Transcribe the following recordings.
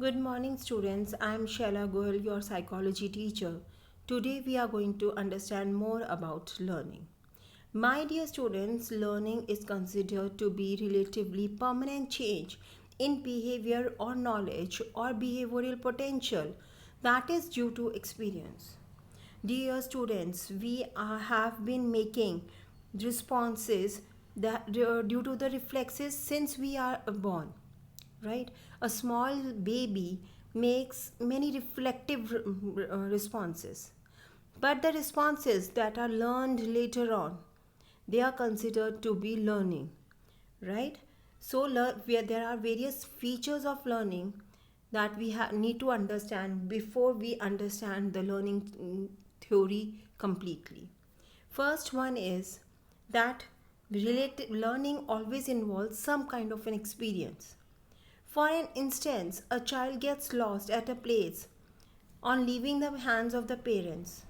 Good morning, students. I am Shaila Goel, your psychology teacher. Today, we are going to understand more about learning. My dear students, learning is considered to be relatively permanent change in behavior or knowledge or behavioral potential that is due to experience. Dear students, have been making responses that due to the reflexes since we are born, right? A small baby makes many reflective responses, but the responses that are learned later on, they are considered to be learning, right? So where there are various features of learning that need to understand before we understand the learning theory completely. First one is that related learning always involves some kind of an experience. For an instance, a child gets lost at a place on leaving the hands of the parents.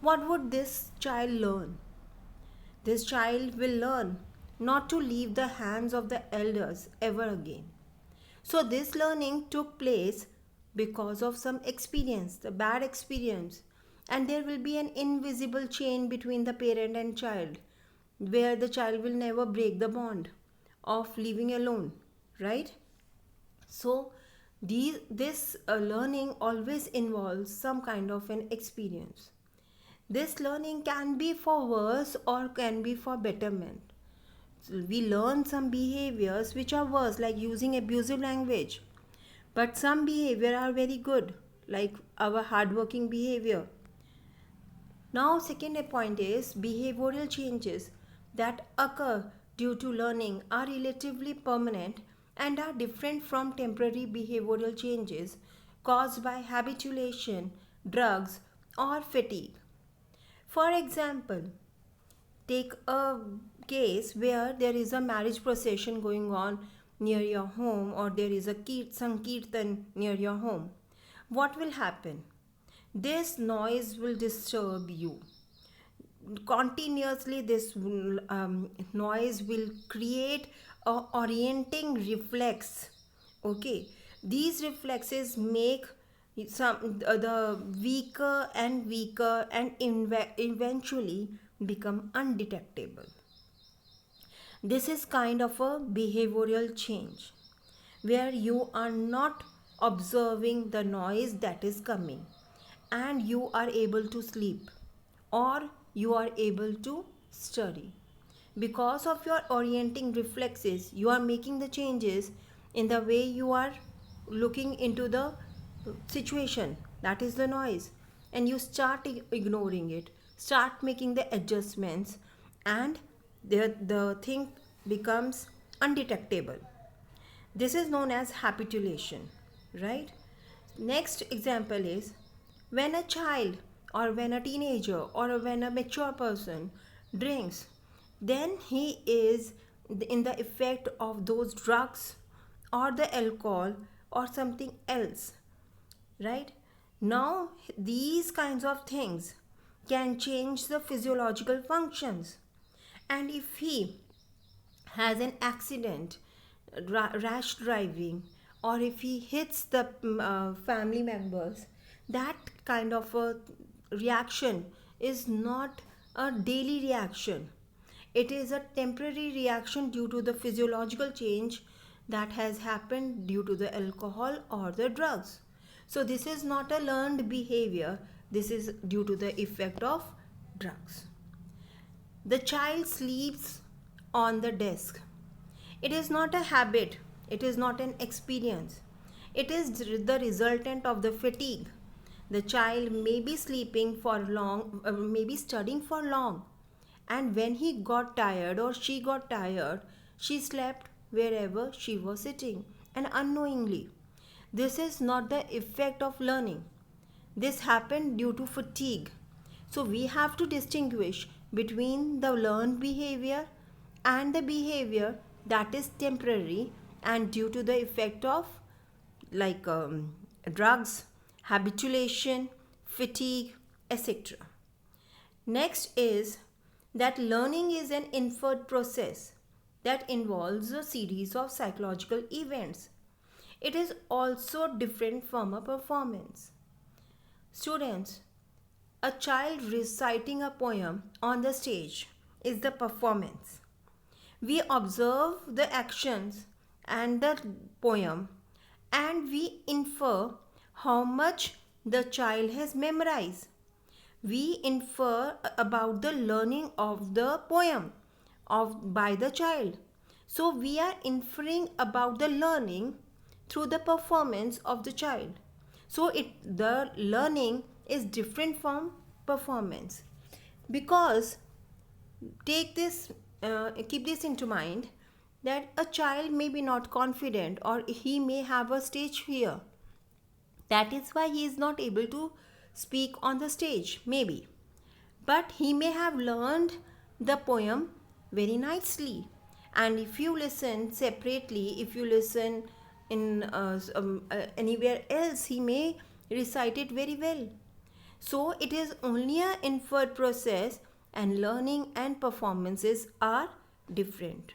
What would this child learn? This child will learn not to leave the hands of the elders ever again. So, this learning took place because of some experience, the bad experience, and there will be an invisible chain between the parent and child where the child will never break the bond of living alone, right? So, this learning always involves some kind of an experience. This learning can be for worse or can be for betterment. So we learn some behaviors which are worse, like using abusive language, but some behavior are very good, like our hardworking behavior. Now, second point is behavioral changes that occur due to learning are relatively permanent and are different from temporary behavioral changes caused by habituation, drugs, or fatigue. For example, take a case where there is a marriage procession going on near your home, or there is a sankirtan near your home. What will happen? This noise will disturb you continuously. This noise will create a orienting reflex. Okay, these reflexes make the weaker and weaker and eventually become undetectable. This is kind of a behavioral change where you are not observing the noise that is coming and you are able to sleep or you are able to study. Because of your orienting reflexes, you are making the changes in the way you are looking into the situation, that is the noise, and you start ignoring it, start making the adjustments, and the thing becomes undetectable. This is known as habituation, right? Next example is when a child or when a teenager or when a mature person drinks, then he is in the effect of those drugs or the alcohol or something else, right? Now, these kinds of things can change the physiological functions. And if he has an accident, rash driving, or if he hits the family members, that kind of a reaction is not a daily reaction. It is a temporary reaction due to the physiological change that has happened due to the alcohol or the drugs. So, this is not a learned behavior, this is due to the effect of drugs. The child sleeps on the desk. It is not a habit, it is not an experience. It is the resultant of the fatigue. The child may be sleeping for long, may be studying for long, and when he got tired or she got tired, she slept wherever she was sitting and unknowingly. This is not the effect of learning. This happened due to fatigue. So we have to distinguish between the learned behavior and the behavior that is temporary and due to the effect of like drugs, habituation, fatigue, etc. Next is that learning is an inferred process that involves a series of psychological events. it is also different from a performance. Students, a child reciting a poem on the stage is the performance. We observe the actions and the poem and we infer how much the child has memorized. We infer about the learning of the poem by the child. So we are inferring about the learning through the performance of the child. So the learning is different from performance, because take this keep this into mind, that a child may be not confident or he may have a stage fear. That is why he is not able to speak on the stage, maybe. But he may have learned the poem very nicely. And if you listen separately, if you listen in anywhere else, he may recite it very well. So it is only an inferred process, and learning and performances are different.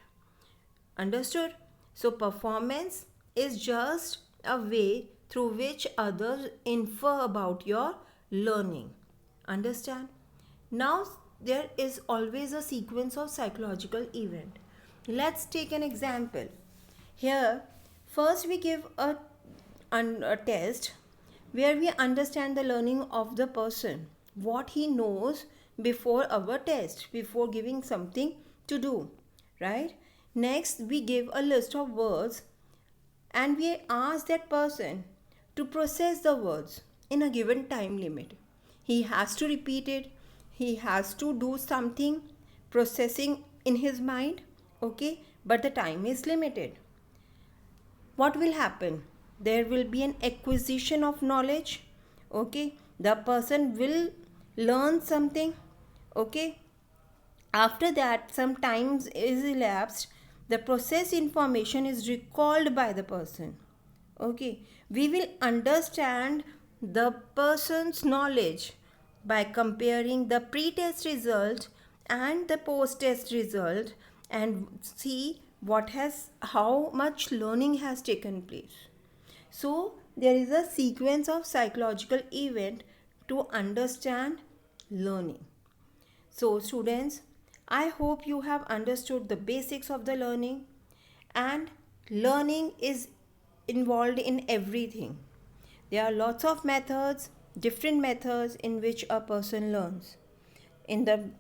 Understood? So performance is just a way through which others infer about your learning. Understand? Now there is always a sequence of psychological event. Let's take an example. Here, first we give a test where we understand the learning of the person, what he knows before our test, before giving something to do, right? Next, we give a list of words and we ask that person to process the words in a given time limit. He has to repeat it, he has to do something processing in his mind, okay, but the time is limited. What will happen? There will be an acquisition of knowledge, okay, the person will learn something, okay. After that, some time is elapsed, the process information is recalled by the person, okay. We will understand the person's knowledge by comparing the pre-test result and the post-test result, and see what has how much learning has taken place. So there is a sequence of psychological event to understand learning. So students, I hope you have understood the basics of the learning, and learning is involved in everything. There are lots of methods, different methods in which a person learns. In the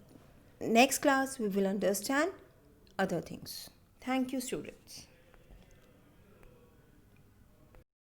next class, we will understand other things. Thank you, students.